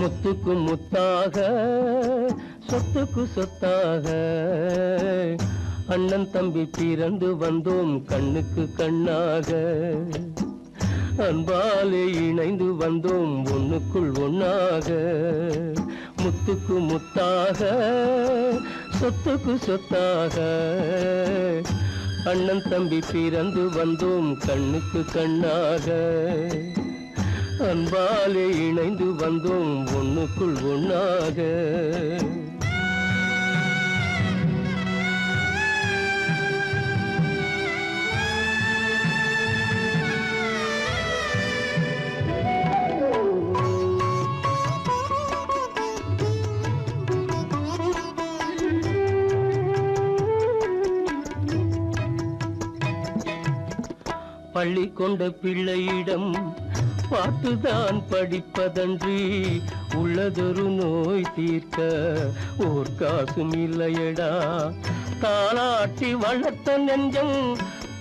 முத்துக்கு முத்தாக சொத்துக்கு சொத்தாக அண்ணன் தம்பி பிறந்து வந்தோம் கண்ணுக்கு கண்ணாக அன்பாலே இணைந்து வந்தோம் ஒண்ணுக்குள் ஒண்ணாக முத்துக்கு முத்தாக சொத்துக்கு சொத்தாக அண்ணன் தம்பி பிறந்து வந்தோம் கண்ணுக்கு கண்ணாக அன்பாலே இணைந்து வந்தோம் ஒண்ணுக்குள் ஒண்ணாக பள்ளி கொண்ட பிள்ளையிடம் பாட்டுதான் படிப்பதன்றி உள்ளதொரு நோய் தீர்க்க ஓர் காசும் இல்லையடா தாளாட்டி வளர்த்த நெஞ்சம்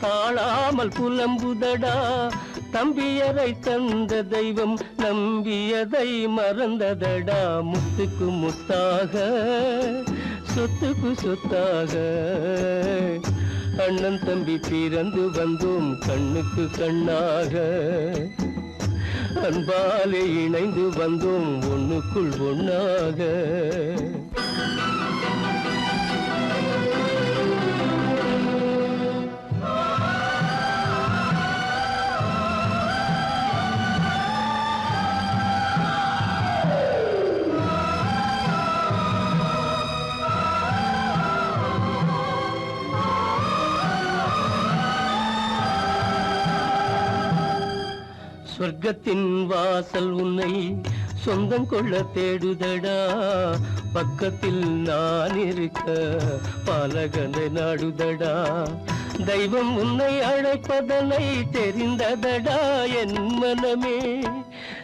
தாழாமல் புலம்புதடா தம்பியரை தந்த தெய்வம் நம்பியதை மறந்ததடா முத்துக்கு முத்தாக சொத்துக்கு சொத்தாக அண்ணன் தம்பி பிறந்து வந்தோம் கண்ணுக்கு கண்ணாக அன்பாலே இணைந்து வந்தோம் ஒண்ணுக்குள் ஒண்ணாக சொர்க்கத்தின் வாசல் உன்னை சொந்தம் கொள்ள தேடுதடா பக்கத்தில் நான் இருக்க பாலகனை நாடுதடா தெய்வம் உன்னை அழைப்பதனை தெரிந்ததடா என் மனமே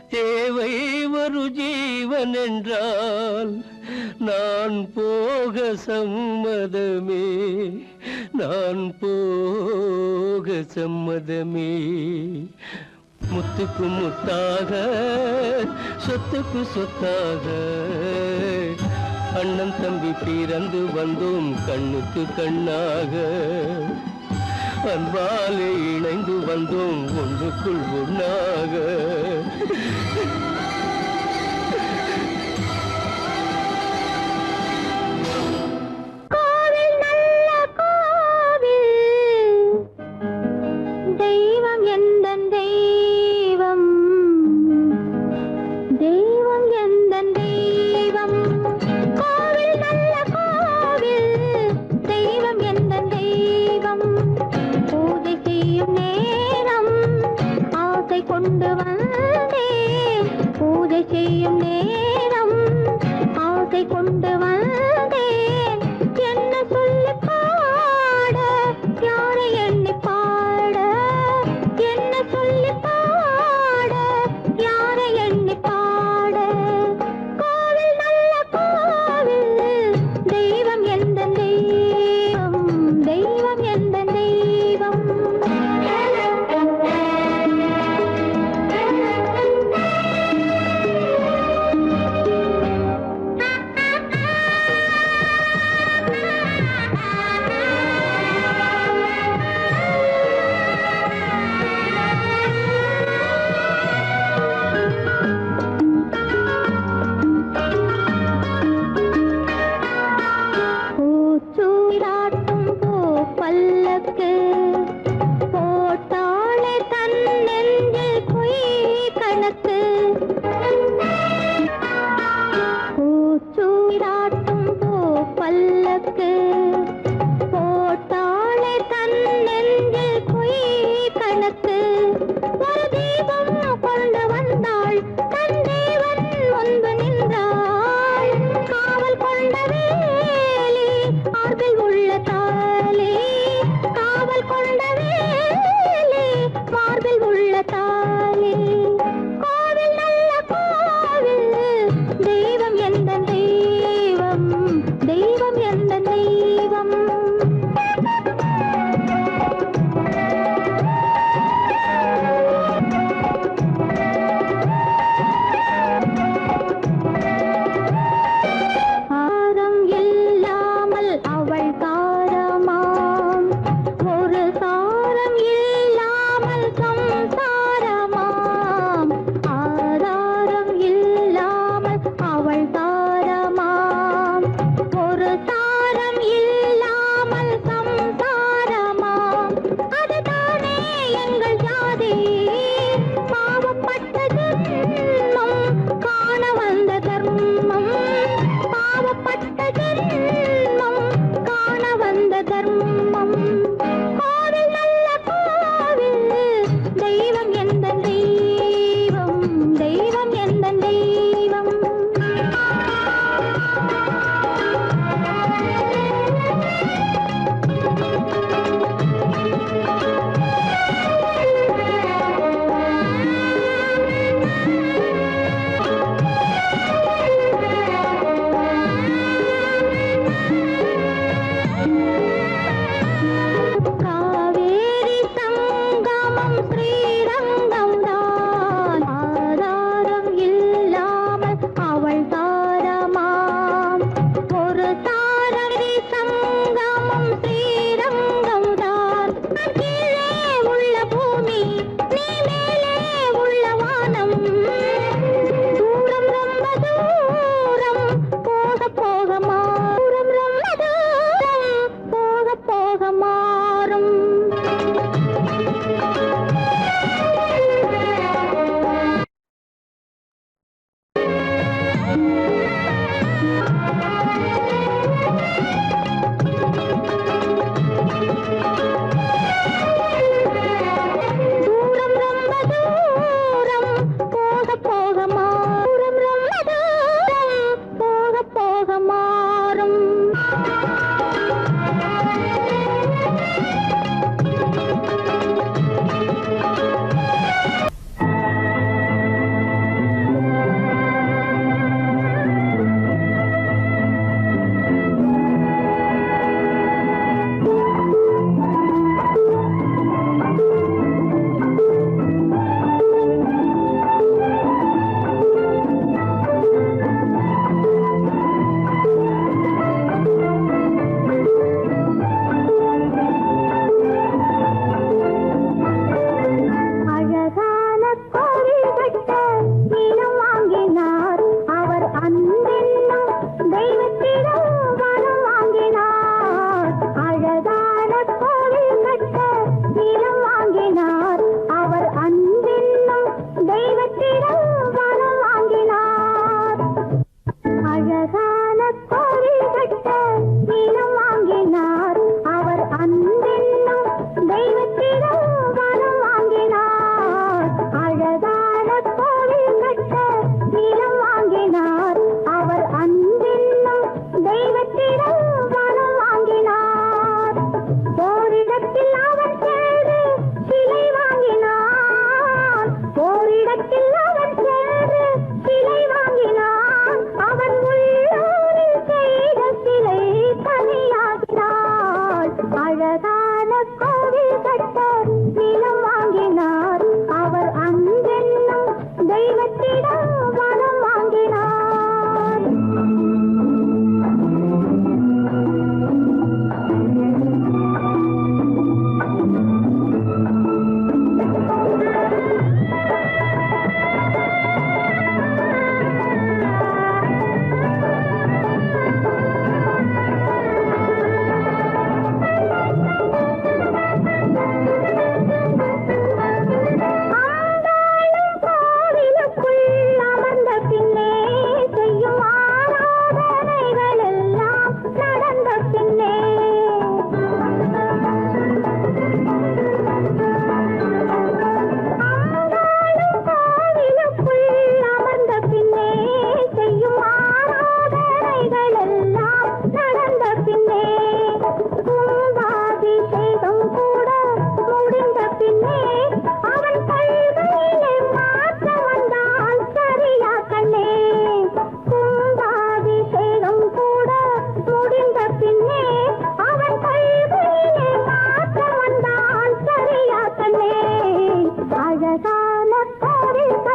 தேவை ஒரு ஜீவன் என்றால் நான் போக சம்மதமே நான் போக சம்மதமே முத்துக்கு முத்தாக சொத்துக்கு சொத்தாக அண்ணன் தம்பி பிறந்து வந்தோம் கண்ணுக்கு கண்ணாக அன்பாலே இணைந்து வந்தோம் ஒன்றுக்குள் ஒண்ணாக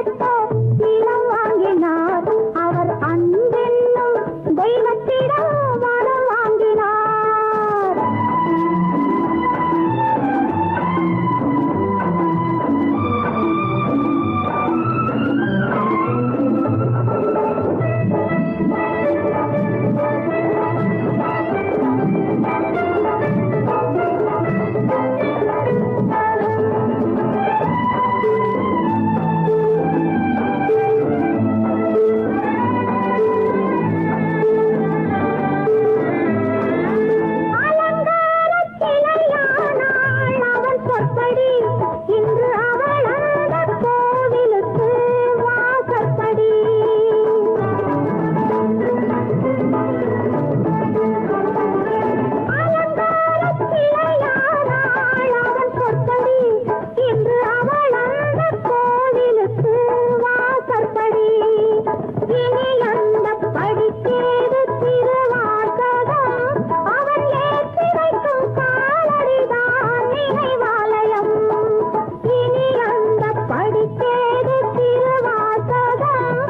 கட்ட நிலம் வாங்கினார். அவர் அன்பென்னும் தெய்வத்திடம் வரம் வாங்கினார். இன்று அவள் அந்த கோவிலுக்கு வாசற்படி. அலங்காரச் சிலையானாள் அவன் சொற்படி. இன்று அவள் அந்த கோவிலுக்கு வாசற்படி. இனி அந்த படிக்கேது திருவாசகம். அவன் ஏற்றி வைக்கும் காலடிதான் நினைவாலயம். இனி அந்த படிக்கேது திருவாசகம்.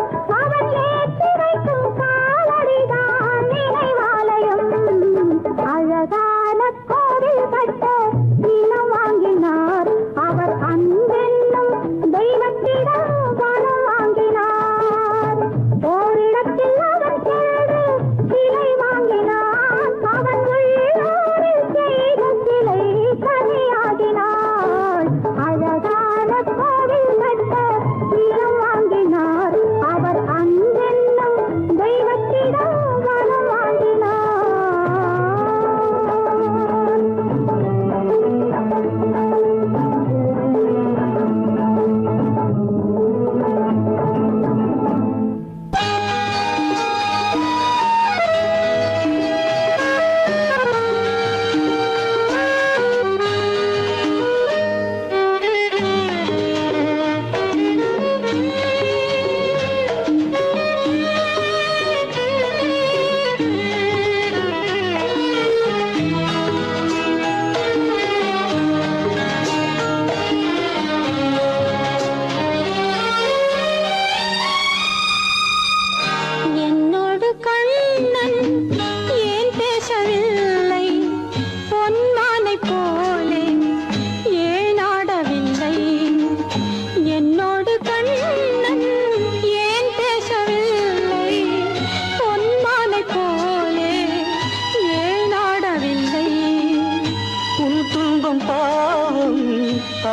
அவன் ஏற்றி வைக்கும் காலடிதான் நினைவாலயம். அழகான கோவில் கட்ட நிலம் வாங்கினார். அவர் அன்பென்னும் தெய்வத்திடம் வரம் வாங்கினார். ஓரிடத்தில் அவன் சென்று சிலை வாங்கினான். அவன் உள்ளூரில் செய்த சிலை கனியாகினாள். அழகான கோவில் கட்ட நிலம் வாங்கினார். அவர் அன்பென்னும் தெய்வத்திடம் வரம் வாங்கினார். என்னோடு கண்ணன் ஏன் பேசவில்லை? பொன்மானை போலே ஏன் ஆடவில்லை? என்னோடு கண்ணன் ஏன் பேசவில்லை? பொன்மானை போலே ஏன் ஆடவில்லை? உன் துன்பம் பாவம்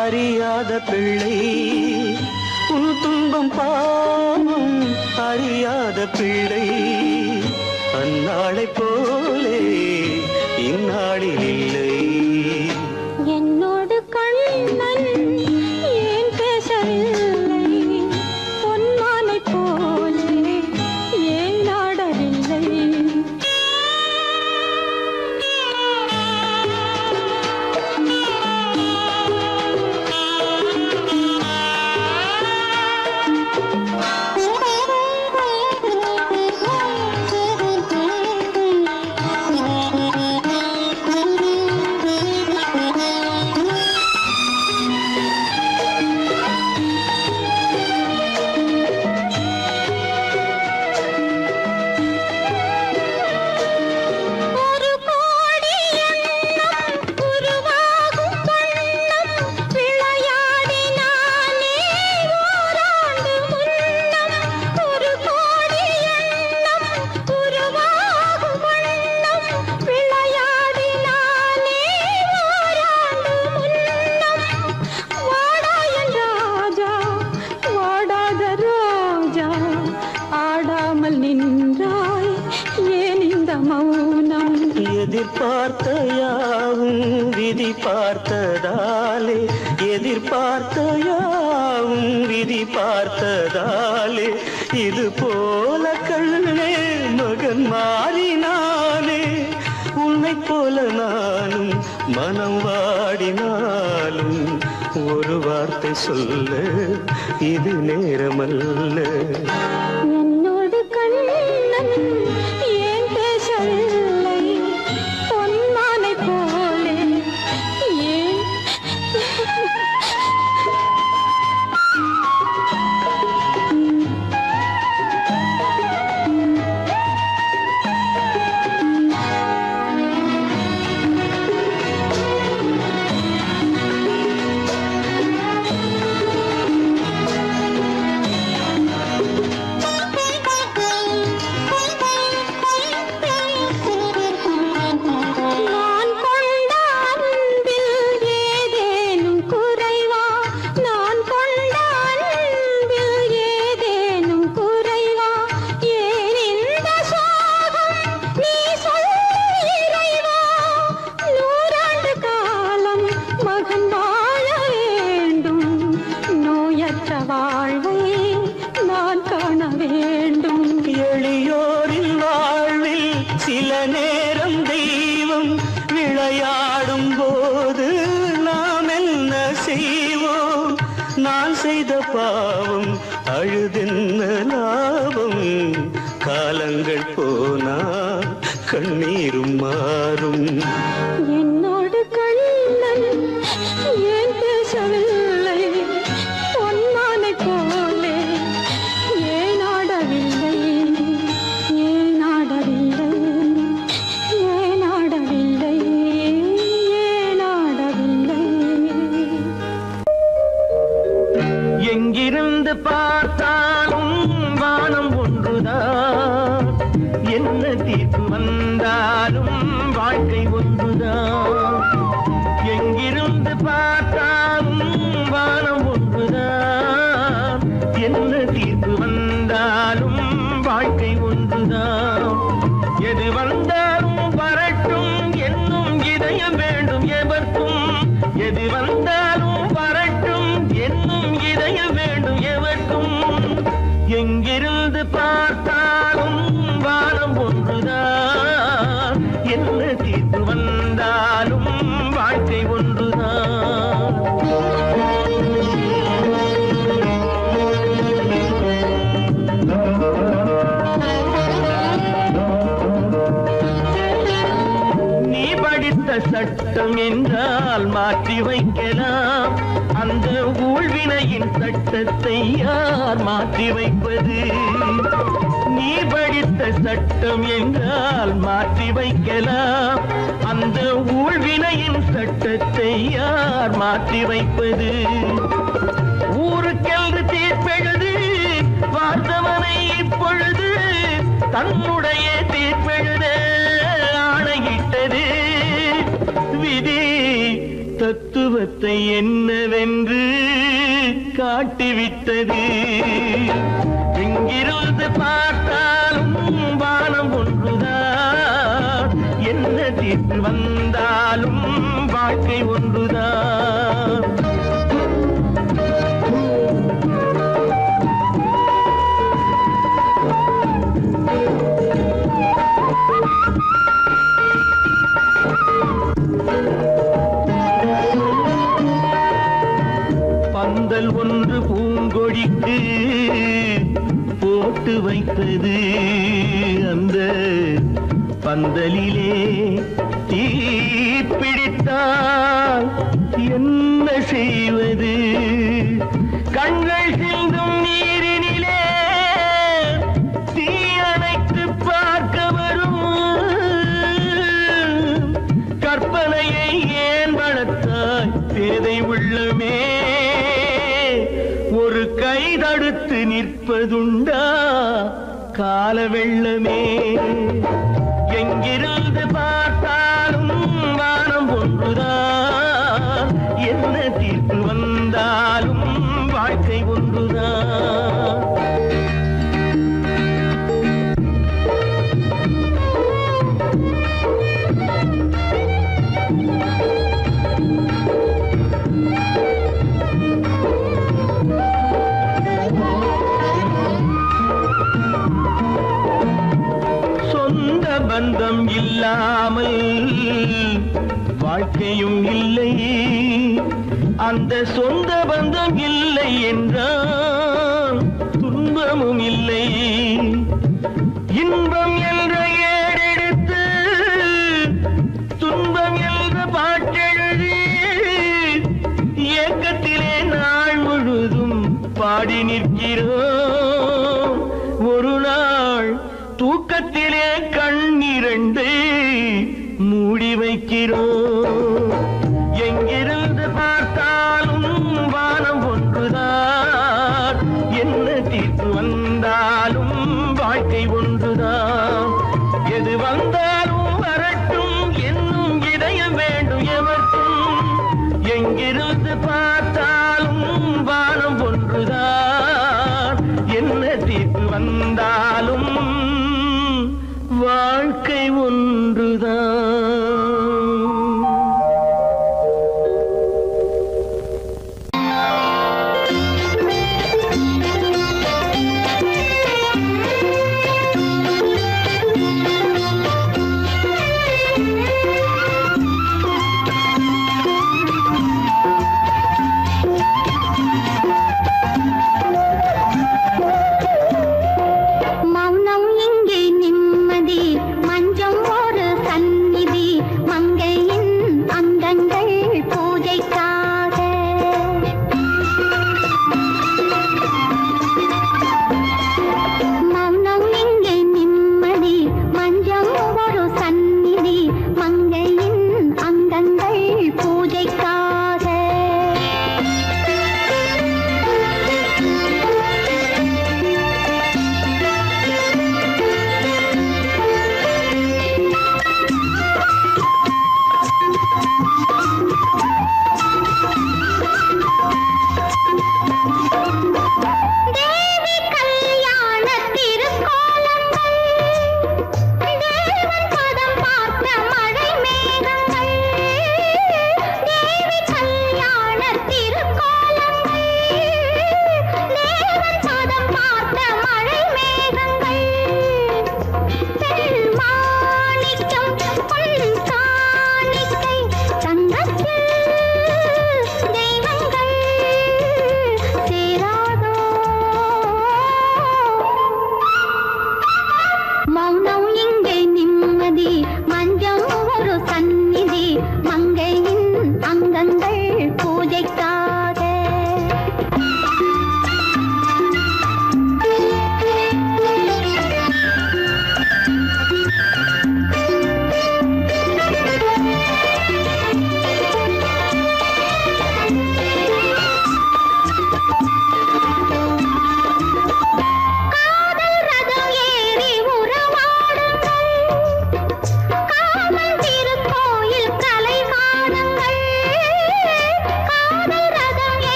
அறியாத பிள்ளை, உன் துன்பம் பாவம் அறியாத பிள்ளை. அந்நாளை போலே இந்நாளில் இல்லை. என்னோடு கண்ணன் ஏன் பேசவில்லை? பொன்மானை போலே ஏன் ஆடவில்லை? ஒரு கோடி எண்ணம் உருவாகும் வண்ணம் விளையாடினானே ஓராண்டு முன்னம். ஒரு கோடி எண்ணம் உருவாகும் வண்ணம் விளையாடினானே ஓராண்டு முன்னம். வாடா என் ராஜா, வாடாத ரோஜா, ஆடாமல் நின்றாய் ஏன் இந்த மௌனம்? எதிர்பார்த்த யாவும் விதி பார்த்ததாலே, எதிர்பார்த்த யாவும் விதி பார்த்ததாலே, இது போல கண்ணே மகன் மாறினானே. உன்னை போல நானும் மனம் வாடினாலும் ஒரு வார்த்தை சொல்ல இது நேரமல்ல. என்னோடு கண்ணன் ஏன் பேசவில்லை? பொன்மானை போலே ஏன் வாழ்வை நான் காண வேண்டும். எளியோரின் வாழ்வில் சில நேரம் தெய்வம் விளையாடும் போது நாம் என்ன செய்வோம்? நான் செய்த பாவம் அழுதென்ன லாபம்? காலங்கள் போனா கண்ணீரும் மாறும். என்னோடு கண்ணன் ஏன் பேசவில்லை? பொன்மானை போலே ஏன் ஆடவில்லை? ஏன் ஆடவில்லை? ஏன் ஆடவில்லை? ஏன் ஆடவில்லை? எங்கிருந்து பார்த்தாலும் வானம் ஒன்றுதான், என்ன தீர்ப்பு வந்தாலும் வாழ்க்கை ஒன்றுதான். எங்கிருந்து பார்த்தாலும் வானம் ஒன்றுதான், என்ன தீர்ப்பு வந்தாலும் வாழ்க்கை ஒன்றுதான். எது வந்தாலும் வரட்டும் என்னும் இதயம் வேண்டும் எவர்க்கும். எது வந்தாலும் வரட்டும் என்னும் இதயம் வேண்டும் எவர்க்கும். எங்கிருந்து பார்த்தாலும் வானம் ஒன்றுதான், என்ன தீர்ப்பு வந்தாலும் வாழ்க்கை ஒன்றுதான். நீ படித்த சட்டம் என்றால் மாற்றி வைக்கலாம், அந்த ஊழ்வினையின் சட்டத்தை யார் மாற்றி வைப்பது? நீ படித்த சட்டம் என்றால் மாற்றி வைக்கலாம், அந்த ஊழ்வினையின் சட்டத்தை யார் மாற்றி வைப்பது? ஊருக்கென்று தீர்ப்பெழுது பார்த்தவனை இப்பொழுது தன்னுடைய தீர்ப்பெழுத ஆணையிட்டது விதி. தத்துவத்தை என்னவென்று காட்டிவிட்டது. எங்கிருந்து பார்த்தாலும் வானம் ஒன்றுதான், என்ன தீர்ப்பு வந்தாலும் வாழ்க்கை ஒன்றுதான். பந்தல் ஒன்று பூங்கொடிக்கு போட்டு வைத்தது, அந்த பந்தலிலே தீ பிடித்தால் என்ன செய்வது? கண்கள் சிந்தும் நீரினிலே தீ அணைத்து பார்க்க வரும். கற்பனையை ஏன் வளர்த்தாய் பேதை உள்ளமே? ஒரு கை தடுத்து நிற்பதுண்டா கால வெள்ளமே? எங்கிருந்து பார்த்தாலும் வானம் ஒன்றுதான், என்ன தீர்ப்பு வந்தாலும் வாழ்க்கை ஒன்றுதான். பந்தம் இல்லாமல் வாழ்க்கையும் இல்லை, அந்த சொந்த பந்தம் இல்லை என்றால் துன்பமும் இல்லை. இன்பம் என்ற ஏடெடுத்து துன்பம் என்ற பாட்டெழுதி ஏக்கத்திலே நாள் முழுதும் பாடி நிற்கிறோம். ஒரு நாள் தூக்கத்திலே கண்ணிரண்டு மூடி வைக்கிறோம். எங்கிருந்து பார்த்தாலும் வானம் ஒன்றுதான், என்ன தீர்ப்பு வந்தாலும் வாழ்க்கை ஒன்றுதான். எது வந்தாலும் வரட்டும் என்னும் இதயம் வேண்டும் எவர்க்கும். எங்கிருந்து பார்த்தாலும் வானம் ஒன்றுதான், என்ன தீர்ப்பு வந்தாலும்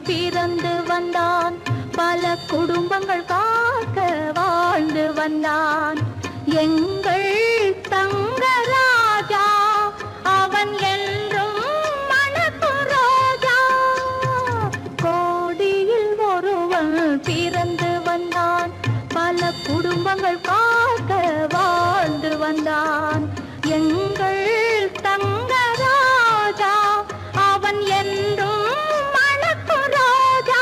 பிறந்து வந்தான். பல குடும்பங்கள் காக்க வாழ்ந்து வந்தான். எங்கள் தங்கராஜா அவன் என்றும் மணக்கு ரோஜா. கோடியில் ஒருவன் பிறந்து வந்தான். பல குடும்பங்கள் காக்க வாழ்ந்து வந்தான். எங்கள் தங்கராஜா அவன் என்றும் மணக்கு ரோஜா.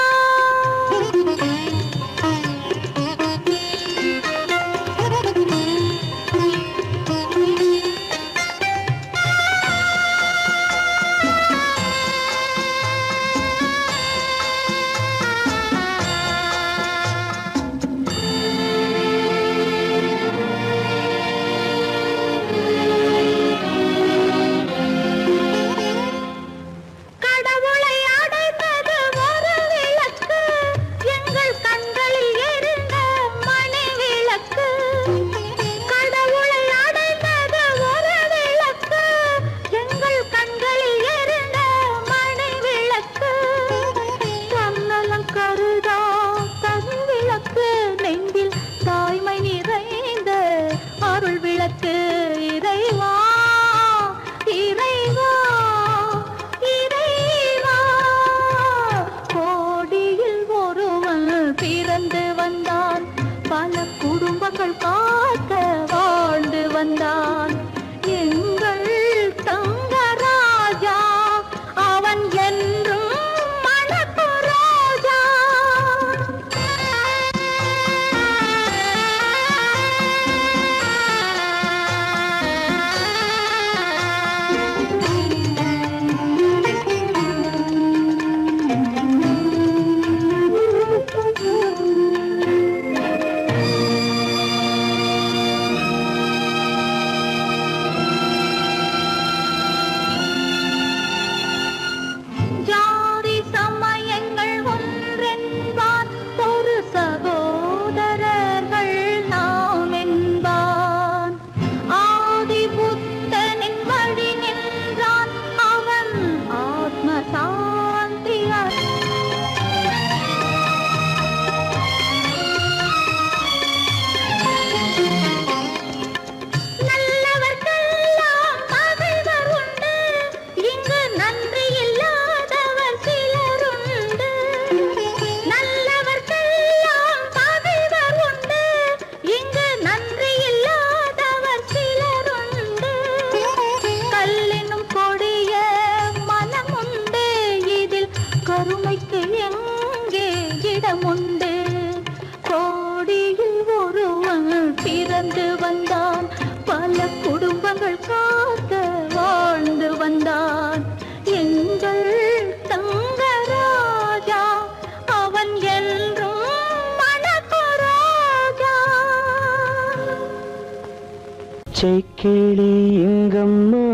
இச்சைக்கிளி இங்கம்மா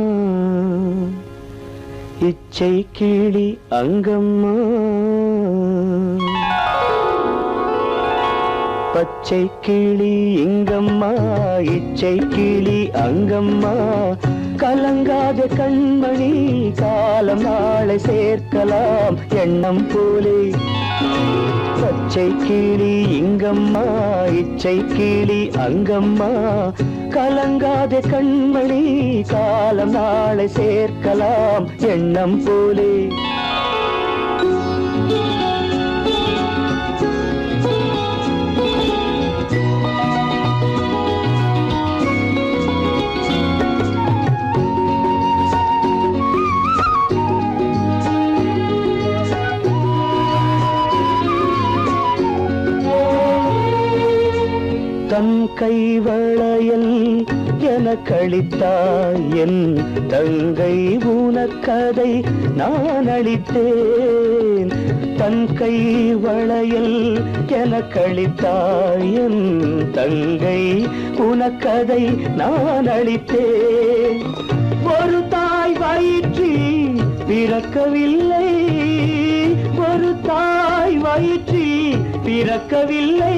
இச்சைக்கிளி அங்கம்மா பச்சைக்கிளி இங்கம்மா இச்சைக்கிளி அங்கம்மா கலங்காத கண்மணி காலம் நாளை சேர்க்கலாம் எண்ணம் போலே பச்சைக்கிளி இங்கம்மா இச்சைக்கிளி அங்கம்மா கலங்காத கண்மணி காலம் நாளை சேர்க்கலாம் எண்ணம் போலே தன் கைவளையல் எனக்களித்தாய் என் தங்கை உனக்கதை நான் அளித்தேன் தன் கைவளையல் எனக்களித்தாய் என் தங்கை உனக்கதை நான் அளித்தேன் ஒரு தாய் வயிற்றில் பிறக்கவில்லை ஒரு தாய் வயிற்றில் பிறக்கவில்லை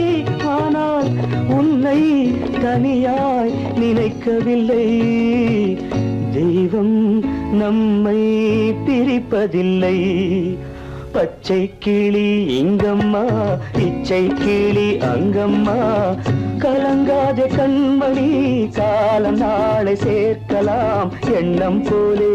ஆனால் உன்னை தனியாய் நினைக்கவில்லை தெய்வம் நம்மை பிரிப்பதில்லை பச்சை கிளி இங்கம்மா இச்சை கிளி அங்கம்மா கலங்காத கண்மணி காலம் நாளை சேர்க்கலாம் எண்ணம் போலே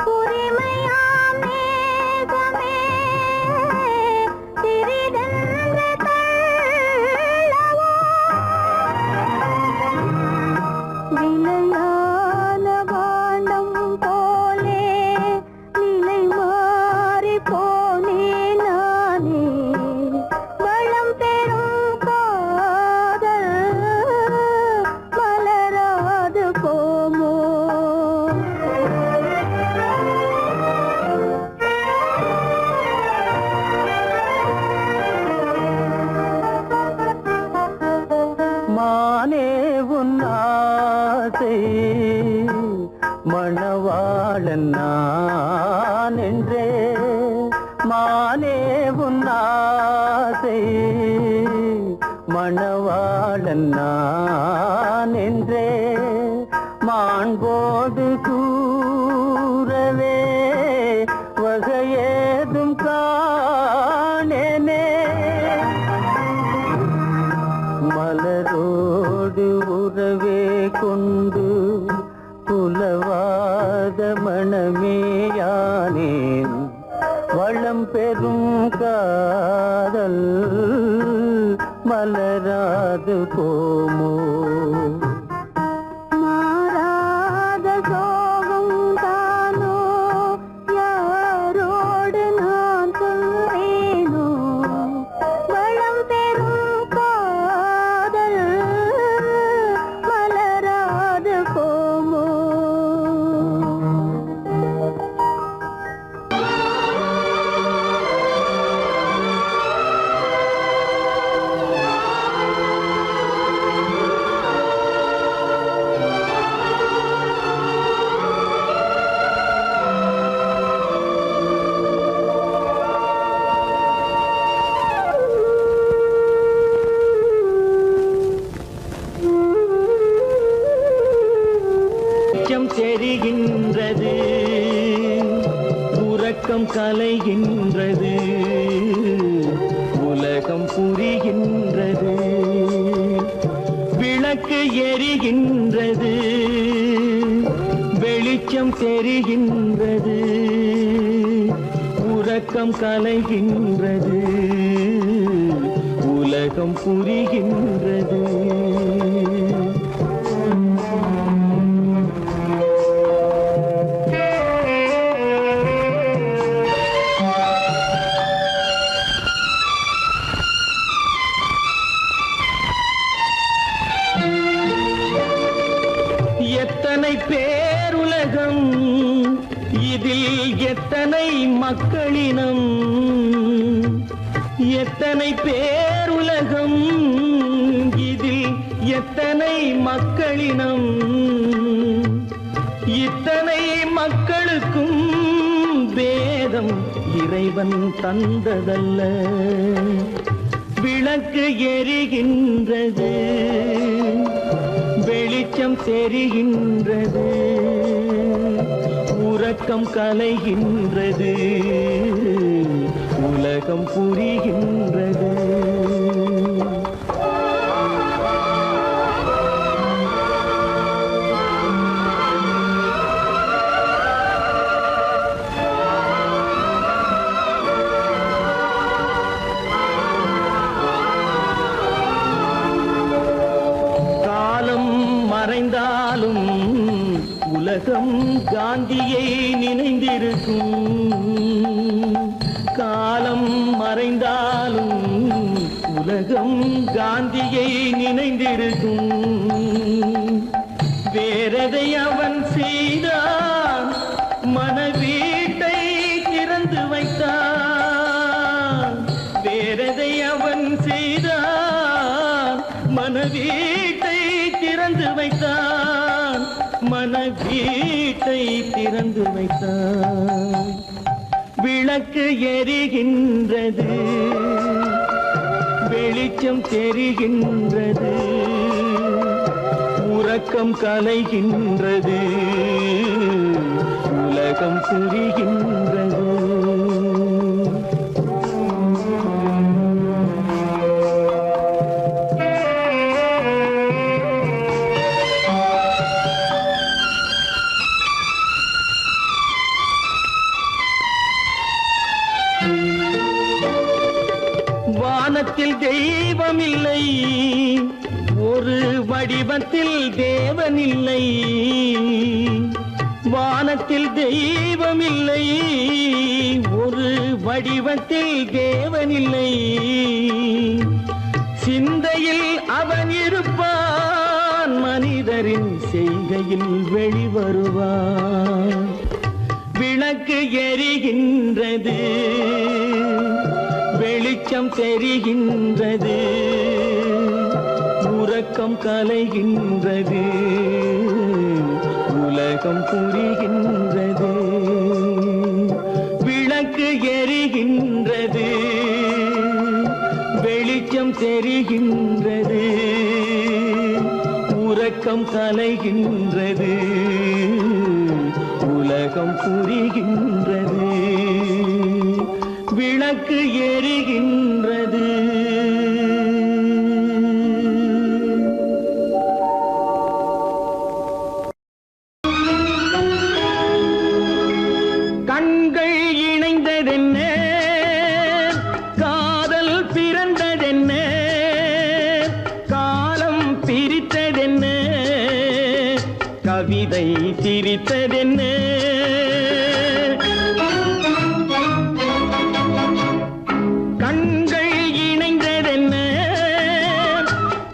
உரிமையா மானே உன் ஆசை மணவாளன் நான் என்றே மானே உன் ஆசை மணவாளன் நான் என்றே மாண்போடு கூறவே வகையேதும் காணேனே மலரோடு உறவே கொண்டு புலவாத மணமேயானேன் வளம் பெறும் காதல் மலராது போமோ மாறாத சோகம் தானோ யாரோடு நான் சொல்வேனோ வளம் பெறும் காதல் மலராது போமோ தெரிகின்றது உறக்கம் கலைகின்றது உலகம் புரிகின்றது விளக்கு எரிகின்றது வெளிச்சம் தெரிகின்றது உறக்கம் கலைகின்றது உலகம் புரிகின்றது எத்தனை பேருலகம் இதில் எத்தனை மக்களினம் எத்தனை பேருலகம் இதில் எத்தனை மக்களினம் இத்தனை மக்களுக்கும் வேதம் இறைவன் தந்ததல்ல விளக்கு எரிகின்றது வெளிச்சம் தெரிகின்றது உறக்கம் கலைகின்றது உலகம் புரிகின்றது மறைந்தாலும் உலகம் காந்தியை நினைந்திருக்கும் காலம் மறைந்தாலும் உலகம் காந்தியை நினைந்திருக்கும் வேறதை அவன் செய்தான் மனவீட்டை திறந்து வைத்தான் வேறதை அவன் செய்தான் மனவீட்டை திறந்து வைத்தான் மனவீட்டை திறந்து வைத்தான் விளக்கு எரிகின்றது வெளிச்சம் தெரிகின்றது உறக்கம் கலைகின்றது உலகம் புரிகின்றது வானத்தில் தெய்வமில்லை ஒரு வடிவத்தில் தேவனில்லை வானத்தில் தெய்வமில்லை ஒரு வடிவத்தில் தேவனில்லை சிந்தையில் அவன் இருப்பான் மனிதரின் செய்கையில் வெளிவருவான் விளக்கு எரிகின்றது வெளிச்சம் தெரிகின்றது உறக்கம் கலைகின்றது, உலகம் புரிகின்றது. விளக்கு எரிகின்றது, வெளிச்சம் தெரிகின்றது. உறக்கம் கலைகின்றது, உலகம் புரிகின்றது. விளக்கு எரிகின்றது. கண்கள் இணைந்ததென்ன, காதல் பிறந்ததென்ன, காலம் பிரித்ததென்ன, கவிதை சிரித்ததென்ன. கண்கள் இணைந்ததென்ன,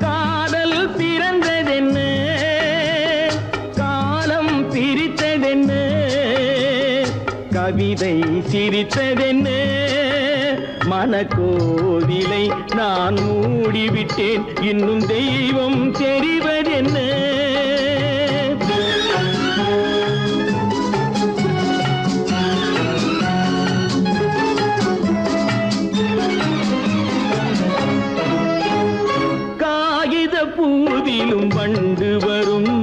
காதல் பிறந்ததென்ன, காலம் பிரித்ததென்ன, கவிதை சிரித்ததென்ன. மனக்கோவிலை நான் மூடிவிட்டேன், இன்னும் தெய்வம் தெரிவதென்ன. காகித பூவிலும் வண்டு வரும்,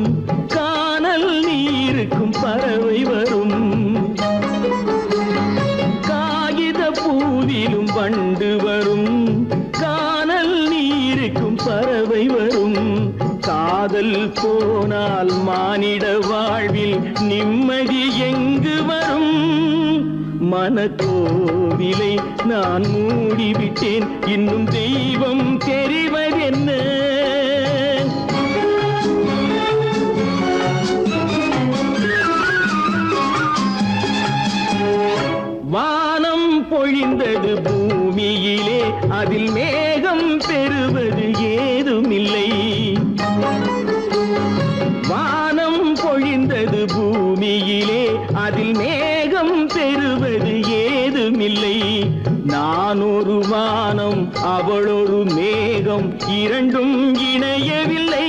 கானல் நீருக்கும் பறவை வரும். காகித பூவிலும் வண்டு வரும், கானல் நீருக்கும் பறவை வரும். காதல் போனால் மானிட வாழ்வில் நிம்மதி எங்கு வரும்? மனக்கோவிலை நான் மூடிவிட்டேன், இன்னும் தெய்வம் தெரிவதென்ன. வானம் பொழிந்தது பூமியிலே, அதில் மேகம் பெறுவது ஏதுமில்லை. வானம் பொழிந்தது பூமியிலே, அதில் மேகம் பெறுவது ஏதுமில்லை. நான் ஒரு வானம், அவளொரு மேகம், இரண்டும் இணையவில்லை.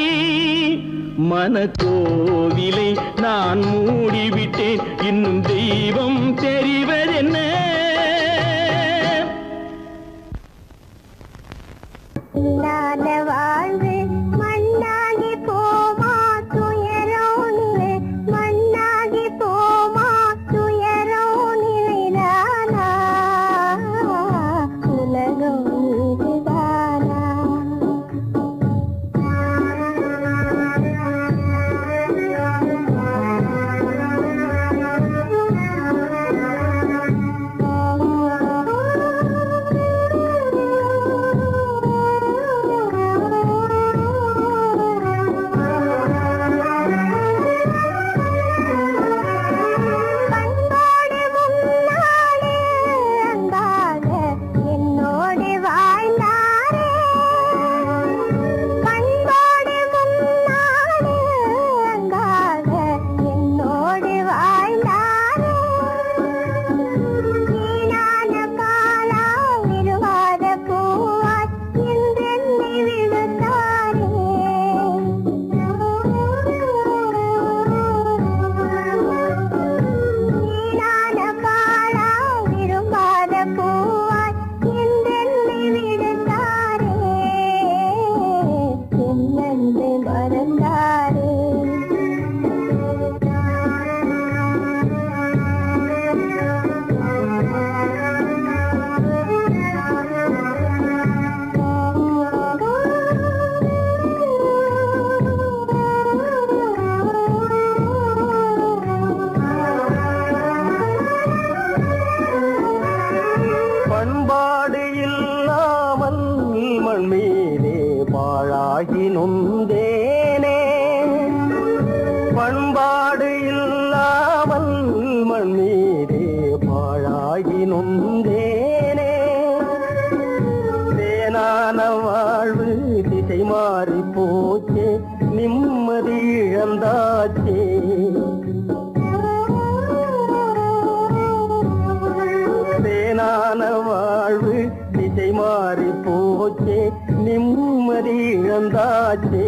மனக்கோவிலை நான் மூடிவிட்டேன், இன்னும் தெய்வம் தெரிவதென்ன. இல்லாத வாழ்வு மண்ணாகி போமா, துயரம் நிலை மண்ணாகி போமா, துயரம் நிலைதானா, உலகம் இதுதானா. நொந்தேனே தேனான வாழ்வு திசை மாறி போச்சே நிம்மதி இழந்தாச்சே தேனான வாழ்வு திசை மாறி போச்சே நிம்மதி இழந்தாச்சே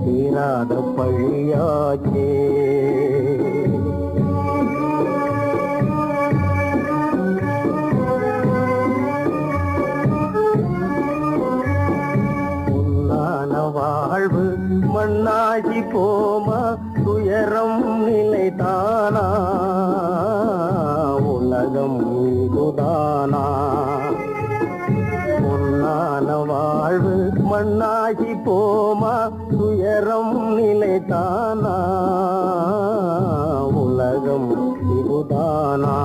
தீராத பழியாச்சே. வாழ்வு மண்ணாகி போமா துயரம் நிலைதானா உலகம் இதுதானா. பொன்னான வாழ்வு மண்ணாகி போமா துயரம் நிலைதானா உலகம் இதுதானா.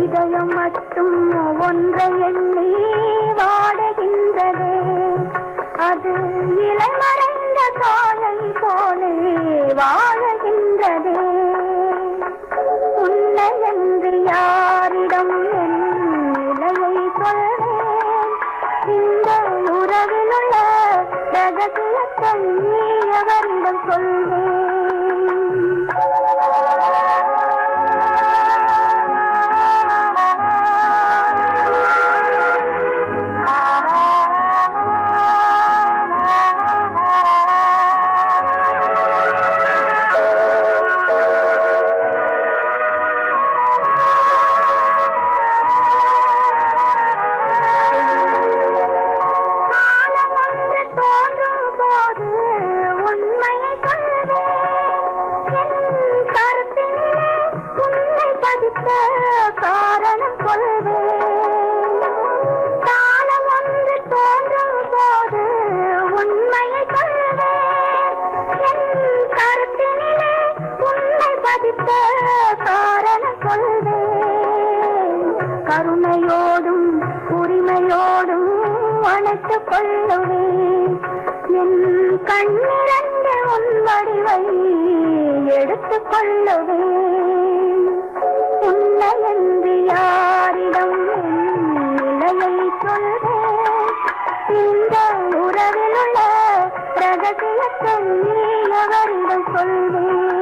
இதயம் மட்டும் ஒன்றை எண்ணி வாடுகின்றதே, அது இளமறைந்த காலை போலே வாழுகின்றதே. உன்னை என்று யாரிடம் என் நிலையை சொல்வேன், இந்த உறவில் உள்ள ரகசியத்தை எவரிடம் சொல்வேன். காரணம் கொள்வேன், காலம் ஒன்று தோன்றும் போது உண்மையை கொள்வேன். என் கருத்தினிலே உண்மை பதித்த காரணம் கொள்வேன். கருணையோடும் உரிமையோடும் அணைத்துக் கொள்ளுவேன். என் கண்ணிரண்ட உன் வடிவை எடுத்துக் கொள்ளுவேன். உன்னை என்று யாரிடம் நிலையை சொல்வேன், இந்த உறவில் உள்ள ரகசியத்தை எவரிடம் சொல்வேன்.